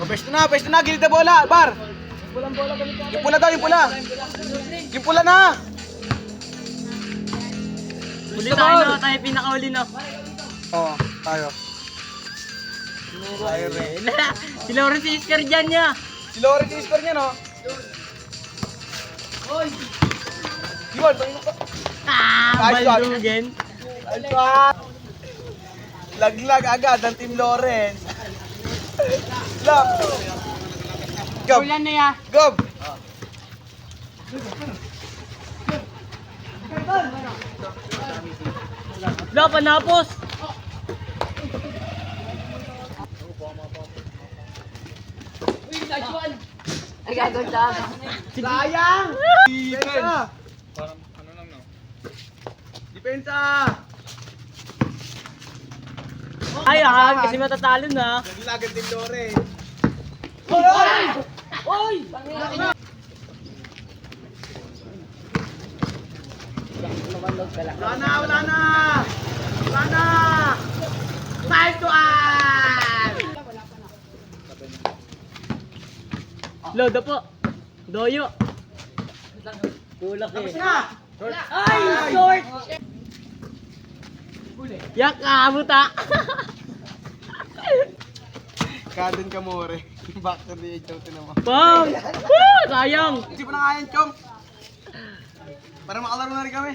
Pwesto na, gilid na bola, bar. Yung pula daw, yung pula. Yung pula na. Huli tayo pinakauli na. Oo, tayo. Tayo rin. Si Lawrence Isker dyan niya. Si Lawrence Isker niya, no? Yun, tingnan ko. Baldugan. Laglag agad ang Team Lawrence. Lock. Gob. Ulan na ya. Gob. Wala, panapos. Ay, gagawin siya. Sayang! Depensa! Parang ano lang, no? Depensa! Ay, kasi matatalo na. Laglag ang Team Lawrence. Oy! Wala na! Wala na! 5 to all! Lodo po. Doyo. Tulak eh. Tapos na! Ay, short! Yak, abuta. Kadon ka more. Back to the age of naman. Bang! Woo! Sayang. Hindi pa na kaya yan, Chong. Para makalaro na rin kami.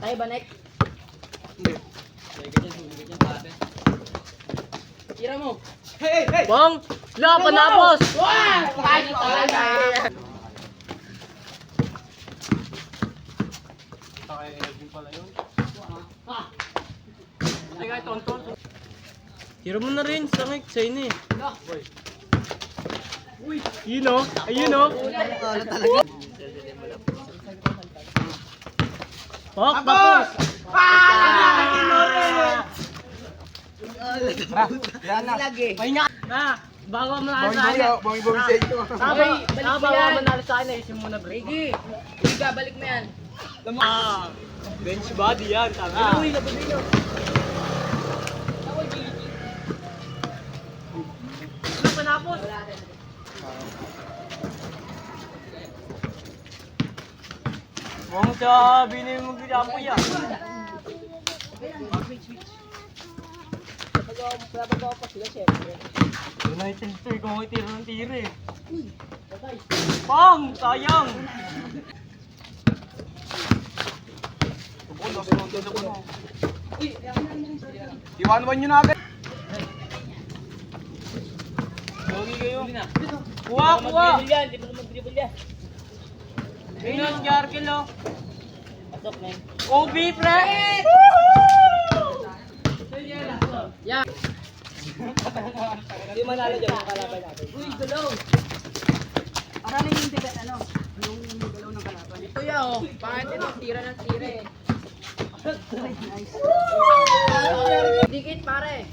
Tayo ba, Nek? Hindi. Tira mo. Hey! Bang! La, panapos! Tayo talaga! Tira mo na rin, sangik, sa'yo na eh. Yun o, ayun o. Hop, tapos! Yan na. Pahinga! Na, bago mo na sa akin. Bongi-bongi sa inyo. Bago mo na sa akin, isin mo na break. Higa, balik mo yan. Bench body yan, tanga. Ano panapos? Mong sabi na yung mag-jampo yan. United States, kung tiro ng tiro eh. Pang! Sayang! Iwan-wan nyo na agad. Logi kayo. Kuha, kuha! Di ba mag-dribble yan? Ayun, Jarkel o. Pasok na yun. OB, pre! Yeah. Hindi manalo dyan ang kalaban natin. Uy, galaw! Para na yung debate, ano? Yung galaw ng kalaban. Ito yan, oh. Bakit ito? Tira ng tira eh. Nice. Dikit, pare.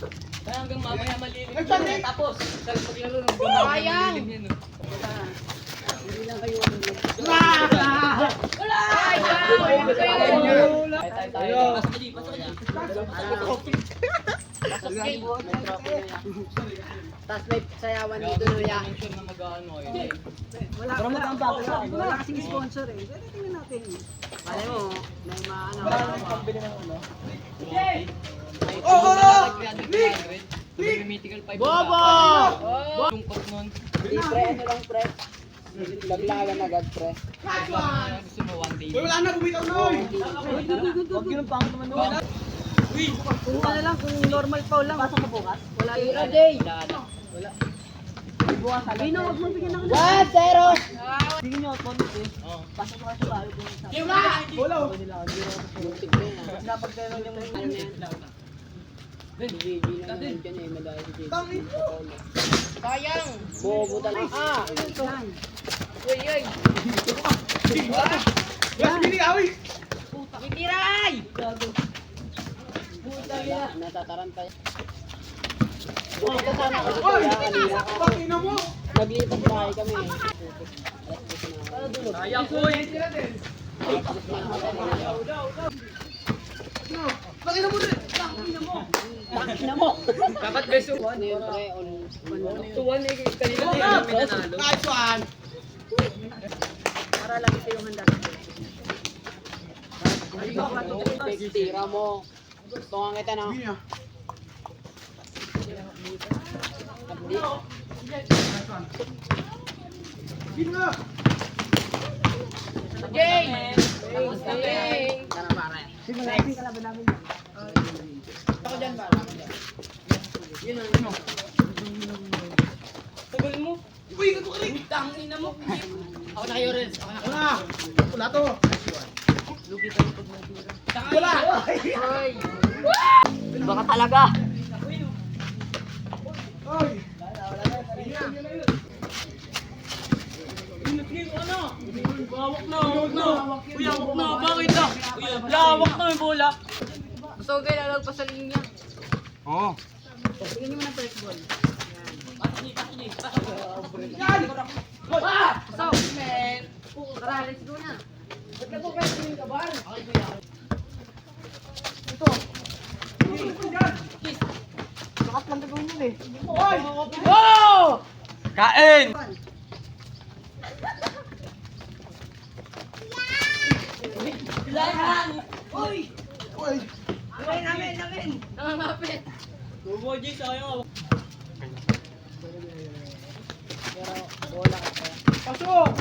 Kaya hanggang mamaya malilim Nagtangin! Tapos, sa paglaro ng Sayang! malilim yan. Hindi lang kayo. Tayo. Tapos may sayawan dito no ya. Wala kasing sponsor eh. Pero tingnan natin. Alam mo, may maano. Bobo! Tungkot nun. Hindi pre, ano lang pre. Laglagan agad pre. Uy, wala na, bumitaw na oy! Huwag yun ang pangit naman doon. Kung ano lang, kung normal foul lang. Pasok ka bukas? Wala yun. Tira day! Wala. Bino, huwag mo bigyan ng 1-0! Tingin nyo, konti eh. Pasok ka sa bahay. Wala! Muntik na yun. Dapat kayo lang yung JJ na naman dyan eh. Madaya si JJ. Tangin mo! Sayang! Bobo talaga. Uy, uy! Yes, Billy, awi! Titiray! Natataranta yun. Buti ka sana kasi Oy! kaya kanina ka. Pakina mo! Naglipat bahay kami eh. Sayang ko eh. Pakina mo din! Ina mo. Dapat beso. Siyempre, on. Tuwan eh. Kanina din kami nanalo. Nice one! Para lang ito yung handa natin. Tira mo. Gusto nga kita na. Hindi niya. Hindi nga! Jay! Tara pare. Next. Ako dyan ba? Yun ang Tagal mo. Uy, gato ka rin! Tangina mo. Ako na kayo rin. Ako na Wala! Wala to! Wala. Hoy! Baka talaga. Oy! Ano? Hawak na, hawak na. Uy, hawak na. Bakit na? Lawak na yung bola. Gusto ko kayo lalagpas sa linya. Oo. Tingnan nyo mo ng first ball. Yan! So, man. Tara, let's go na. Ba't ka po kayo yung kabar? Okay, kuya. Lakas lang gagawin yun eh. Oy! Oh! Kain! Oy! Nangangapit. Tubo, Jay, sayang. Pasok!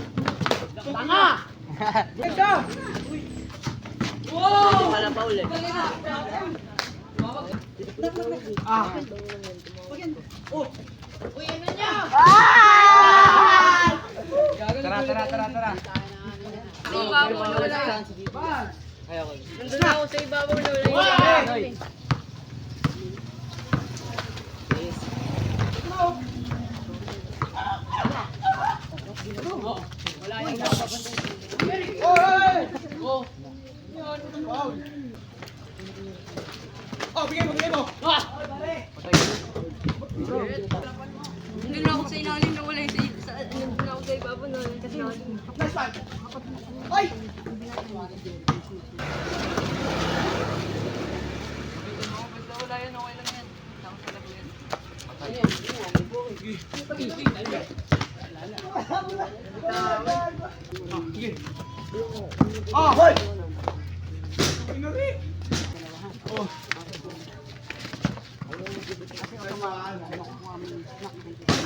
Tanga! Eka! Wow! Wala pa ulit. Ah! Uy, ano niya? Tara! Sa ibabaw na wala. Nandun na ako sa ibabaw na wala. Hoy! Wala yung Oy! Foul! Oh, bigay mo! Nandun na ako sa ilalim na wala yung nandun na ako sa ibabaw na wala yung sa ilalim. Nice one! Oy! Wala yan, okay lang yan. Tapos sa lago yan. Sige! Oh! Hoy! Pinuri! Oh!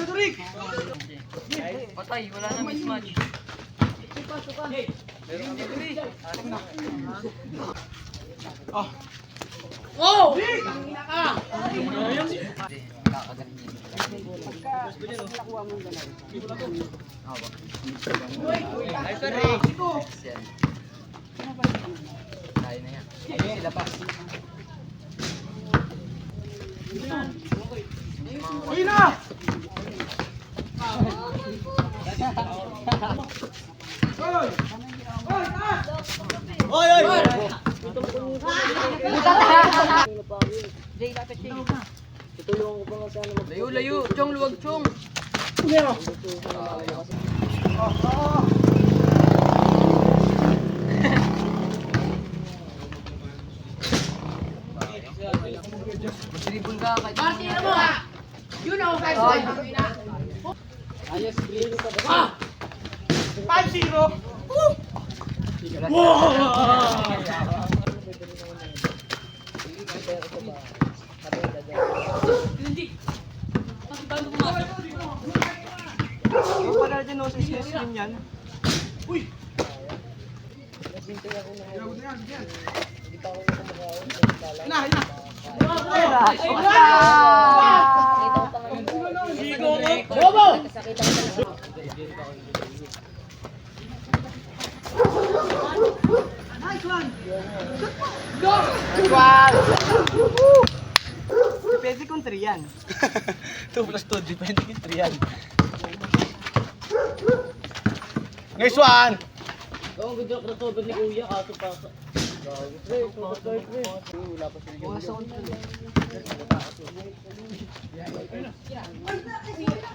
Pinuri! Patay, wala na mismatch. Oh! Oh! Uy na! Hoy! Hoy! Taas! Hoy! Jay, lapit Jay. Layo, Chong, luwag, Chong. Magsiribol ka kahit Marty, ano mo? You know, guys. ayos, green ka ba? 5-0! Yung pala din, no, sa SSM yan. Uy! Ilabot na yan, sige yan. Ina! Bobo! Depende kung 3 yan. 2 plus 2, depende kung 3 yan. Nice one! Oo, ganda ka na ni Kuya, kaso pa.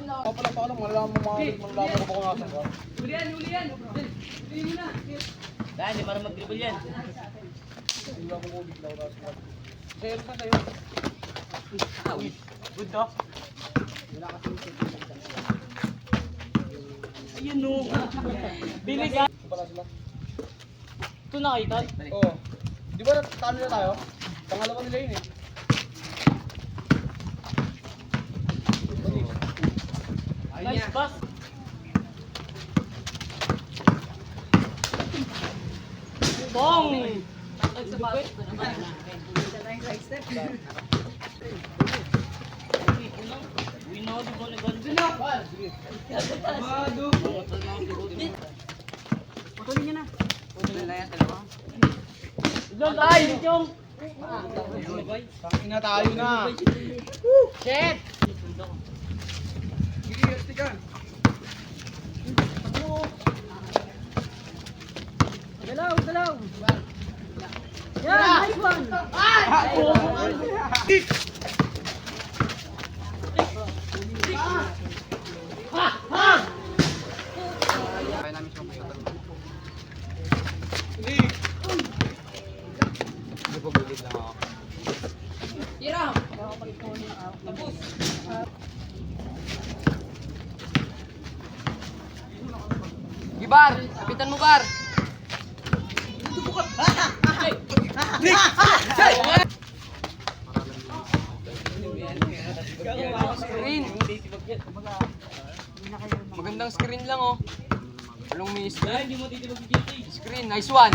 Papala pa lang, malalaman ko kung asan ka. Ulian! Dahil, di para mag-dribble yan. Good to. Ayun no. Bili ka. Ito nakita. Oo. Di ba natalo na tayo? Pangalawa nila yun eh. Nice pass. Bong! Winod ko ni Gonzalo. Patuloy niya na. Doon tayo, Chong. Ina tayo na. Shit! Sige, stikan. Dalaw! Yan, nice one! Hindi. Hindi po bulit lang ako. Tira! Gibar, kapitan mo, Bar. Screen. Magandang screen lang, oh. Walang may screen. Screen, nice one.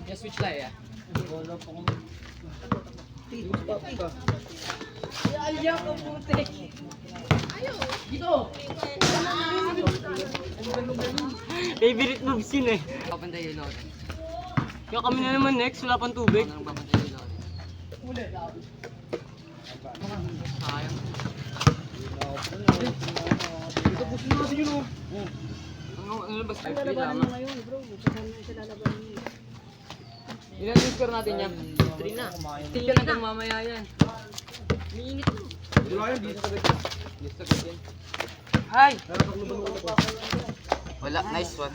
Just switch lang, ya. Favorite moves yun eh. Papantay yung lote. Kaya kami na naman next, wala pang tubig. Ano nang papantay yung lote? Sayang. Ano ba? Lalabanan mo ngayon, bro. Kasama na siya lalabanan mo. Ilan yung score natin yan? 3 na. Tingnan natin mamaya yan. Miinit mo. Wala yun, di sa sabit. Hi! Wala, nice one.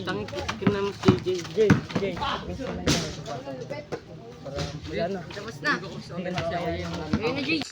Tangik ka na mas JJ. Wala na. Tapos na. Ayun na, JJ.